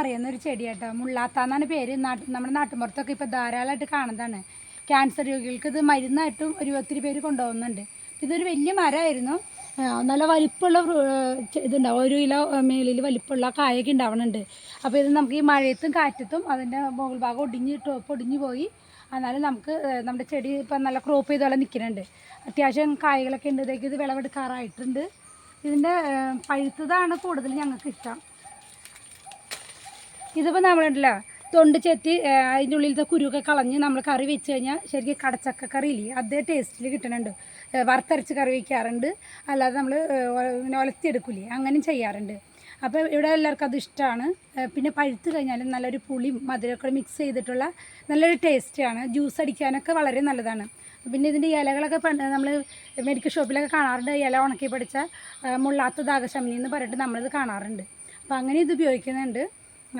അറിയുന്നൊരു ചെടിയാട്ടോ. മുള്ളാത്ത എന്നാണ് പേര്. നമ്മുടെ നാട്ടുമ്പുറത്തൊക്കെ ഇപ്പോൾ ധാരാളമായിട്ട് കാണുന്നതാണ്. ക്യാൻസർ രോഗികൾക്ക് ഇത് മരുന്നായിട്ടും ഒത്തിരി പേര് കൊണ്ടുപോകുന്നുണ്ട്. ഇതൊരു വലിയ മരമായിരുന്നു. നല്ല വലിപ്പമുള്ള ഇതുണ്ടാവും. 1 കിലോ മേളിൽ വലിപ്പമുള്ള കായൊക്കെ ഉണ്ടാവുന്നുണ്ട്. അപ്പോൾ ഇത് നമുക്ക് ഈ മഴയത്തും കാറ്റത്തും അതിൻ്റെ മുകൾ ഭാഗം പൊടിഞ്ഞു പോയി. എന്നാലും നമുക്ക് നമ്മുടെ ചെടി ഇപ്പം നല്ല ക്രോപ്പ് ചെയ്ത് പോലെ നിൽക്കുന്നുണ്ട്. അത്യാവശ്യം കായകളൊക്കെ ഉണ്ട്. ഇതൊക്കെ ഇത് വിളവെടുക്കാറായിട്ടുണ്ട്. ഇതിൻ്റെ പഴുത്തതാണ് കൂടുതൽ ഞങ്ങൾക്ക് ഇഷ്ടം. ഇതിപ്പോൾ നമ്മളുണ്ടല്ലോ തൊണ്ട് ചെത്തി അതിൻ്റെ ഉള്ളിലത്തെ കുരുവൊക്കെ കളഞ്ഞ് നമ്മൾ കറി വെച്ച് കഴിഞ്ഞാൽ ശരിക്കും കടച്ചക്ക കറിയില്ലേ അതേ ടേസ്റ്റിൽ കിട്ടുന്നുണ്ട്. വറുത്തരച്ച് കറി വയ്ക്കാറുണ്ട്. അല്ലാതെ നമ്മൾ ഇങ്ങനെ ഒലത്തിയെടുക്കില്ലേ അങ്ങനെയും ചെയ്യാറുണ്ട്. അപ്പോൾ ഇവിടെ എല്ലാവർക്കും അത് ഇഷ്ടമാണ്. പിന്നെ പഴുത്ത് കഴിഞ്ഞാലും നല്ലൊരു പുളിയും മധുരമൊക്കെ മിക്സ് ചെയ്തിട്ടുള്ള നല്ലൊരു ടേസ്റ്റാണ്. ജ്യൂസ് അടിക്കാനൊക്കെ വളരെ നല്ലതാണ്. പിന്നെ ഇതിൻ്റെ ഇലകളൊക്കെ നമ്മൾ മെഡിക്കൽ ഷോപ്പിലൊക്കെ കാണാറുണ്ട്. ഇല ഉണക്കി പൊടിച്ച മുള്ളാത്ത ദാഹശമനി എന്ന് പറഞ്ഞിട്ട് നമ്മളിത് കാണാറുണ്ട്. അപ്പോൾ അങ്ങനെ ഇത് ഉപയോഗിക്കുന്നുണ്ട്.